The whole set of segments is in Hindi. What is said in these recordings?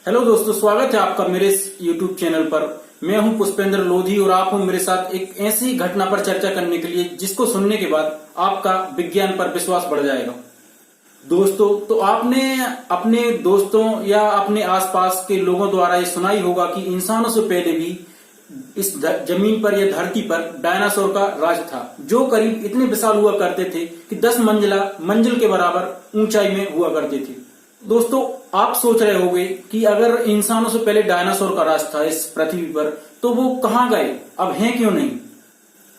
हेलो दोस्तों, स्वागत है आपका मेरे इस YouTube चैनल पर। मैं हूं पुष्पेंद्र लोधी और आप हूं मेरे साथ एक ऐसी घटना पर चर्चा करने के लिए जिसको सुनने के बाद आपका विज्ञान पर विश्वास बढ़ जाएगा। दोस्तों, तो आपने अपने दोस्तों या अपने आसपास के लोगों द्वारा ये सुना ही होगा कि इंसानों से पहले भी इस जमीन पर या धरती पर डायनासोर का राज था, जो करीब इतने विशाल हुआ करते थे कि 10 मंजिल के बराबर ऊंचाई में हुआ करते थे। दोस्तों, आप सोच रहे होंगे कि अगर इंसानों से पहले डायनासोर का राज था इस पृथ्वी पर, तो वो कहाँ गए, अब हैं क्यों नहीं?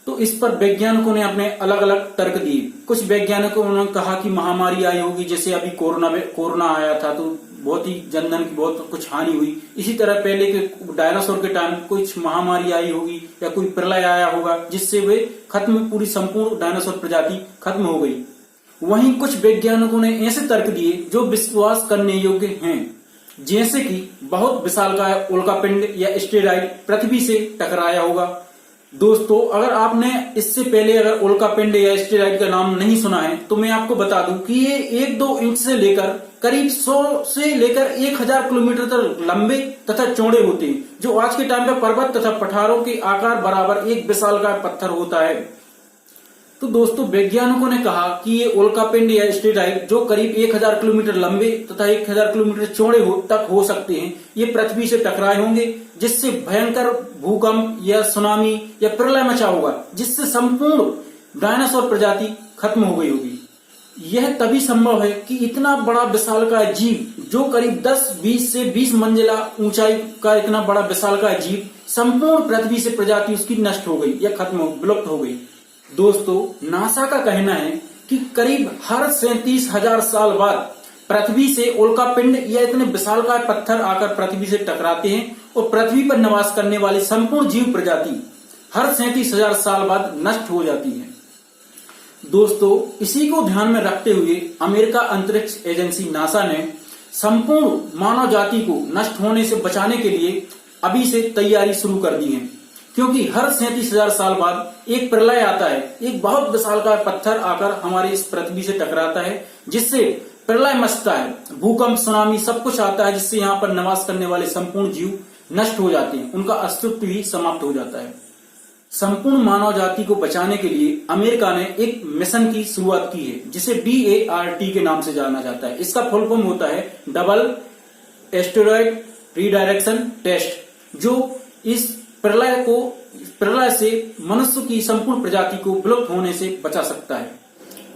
तो इस पर वैज्ञानिकों ने अपने अलग अलग तर्क दिए। कुछ वैज्ञानिकों ने कहा कि महामारी आई होगी, जैसे अभी कोरोना आया था तो बहुत ही जनधन की बहुत कुछ हानि हुई। इसी तरह पहले के डायनासोर के टाइम कुछ महामारी आई होगी या कोई प्रलय आया होगा जिससे वे पूरी संपूर्ण डायनासोर प्रजाति खत्म हो गई। वहीं कुछ वैज्ञानिकों ने ऐसे तर्क दिए जो विश्वास करने योग्य हैं, जैसे कि बहुत विशालकाय उल्कापिंड या एस्टेरॉइड पृथ्वी से टकराया होगा। दोस्तों, अगर आपने इससे पहले अगर उल्कापिंड या एस्टेरॉइड का नाम नहीं सुना है तो मैं आपको बता दूं कि ये 1-2 इंच से लेकर करीब 100 से लेकर 1000 किलोमीटर तक लंबे तथा चौड़े होते हैं, जो आज के टाइम पे पर्वत तथा पठारों के आकार बराबर एक विशालकाय पत्थर होता है। तो दोस्तों, वैज्ञानिकों ने कहा कि ये उल्कापिंड या एस्टेरॉइड जो करीब 1000 किलोमीटर लंबे तथा 1000 किलोमीटर चौड़े तक हो सकते हैं, ये पृथ्वी से टकराए होंगे, जिससे भयंकर भूकंप या सुनामी या प्रलय मचा होगा, जिससे संपूर्ण डायनासोर प्रजाति खत्म हो गई होगी। यह तभी संभव है कि इतना बड़ा विशालकाय जीव जो करीब 10-20 से 20 मंजिला ऊंचाई का इतना बड़ा विशालकाय जीव, संपूर्ण पृथ्वी से प्रजाति उसकी नष्ट हो गई या विलुप्त हो गई। दोस्तों, नासा का कहना है कि करीब हर 37,000 साल बाद पृथ्वी से उल्कापिंड या इतने विशालकाय पत्थर आकर पृथ्वी से टकराते हैं और पृथ्वी पर निवास करने वाली संपूर्ण जीव प्रजाति हर 37,000 साल बाद नष्ट हो जाती है। दोस्तों, इसी को ध्यान में रखते हुए अमेरिका अंतरिक्ष एजेंसी नासा ने संपूर्ण मानव जाति को नष्ट होने से बचाने के लिए अभी से तैयारी शुरू कर दी है, क्योंकि हर 37,000 साल बाद एक प्रलय आता है, एक बहुत विशालकाय पत्थर आकर हमारे इस पृथ्वी से टकराता है, जिससे प्रलय मचता है, भूकंप सुनामी सब कुछ आता है, जिससे यहाँ पर निवास करने वाले संपूर्ण जीव नष्ट हो जाते हैं, उनका अस्तित्व ही समाप्त हो जाता है। संपूर्ण मानव जाति को बचाने के लिए अमेरिका ने एक मिशन की शुरुआत की है, जिसे DART के नाम से जाना जाता है। इसका फुल फॉर्म होता है डबल एस्टेरॉइड रिडायरेक्शन टेस्ट, जो इस प्रलय से मनुष्य की संपूर्ण प्रजाति को विलुप्त होने से बचा सकता है।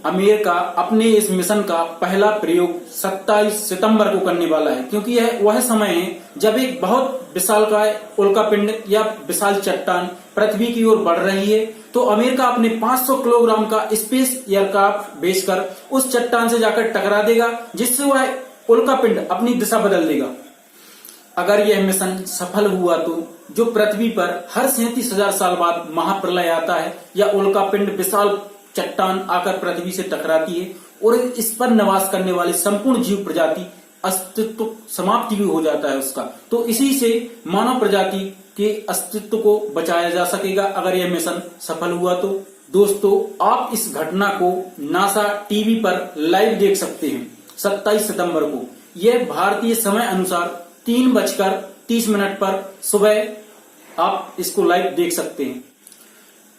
अमेरिका अपने इस मिशन का पहला प्रयोग 27 सितंबर को करने वाला है, क्योंकि यह वह समय है जब एक बहुत विशालकाय उल्कापिंड या विशाल चट्टान पृथ्वी की ओर बढ़ रही है। तो अमेरिका अपने 500 किलोग्राम का स्पेस एयरक्राफ्ट भेजकर उस चट्टान से जाकर टकरा देगा, जिससे वह उल्कापिंड अपनी दिशा बदल देगा। अगर यह मिशन सफल हुआ तो जो पृथ्वी पर हर 37,000 साल बाद महाप्रलय आता है या उल्कापिंड विशाल चट्टान आकर पृथ्वी से टकराती है और इस पर निवास करने वाली संपूर्ण जीव प्रजाति अस्तित्व समाप्ति भी हो जाता है उसका, तो इसी से मानव प्रजाति के अस्तित्व को बचाया जा सकेगा अगर यह मिशन सफल हुआ तो। दोस्तों, आप इस घटना को नासा टीवी पर लाइव देख सकते हैं 27 सितंबर को। यह भारतीय समय अनुसार 3:30 पर सुबह आप इसको लाइव देख सकते हैं।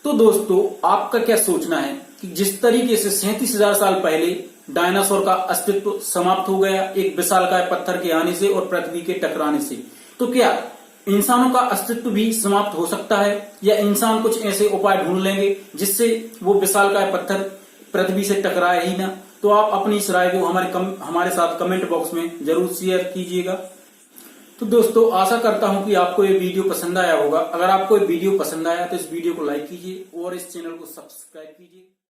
तो दोस्तों, आपका क्या सोचना है कि जिस तरीके से 37,000 साल पहले डायनासोर का अस्तित्व समाप्त हो गया एक विशालकाय पत्थर के आने से और पृथ्वी के टकराने से, तो क्या इंसानों का अस्तित्व भी समाप्त हो सकता है, या इंसान कुछ ऐसे उपाय ढूंढ लेंगे जिससे वो विशालकाय पत्थर पृथ्वी से टकराए ही ना? तो आप अपनी इस राय को हमारे साथ कमेंट बॉक्स में जरूर शेयर कीजिएगा। तो दोस्तों, आशा करता हूं कि आपको ये वीडियो पसंद आया होगा। अगर आपको ये वीडियो पसंद आया तो इस वीडियो को लाइक कीजिए और इस चैनल को सब्सक्राइब कीजिए।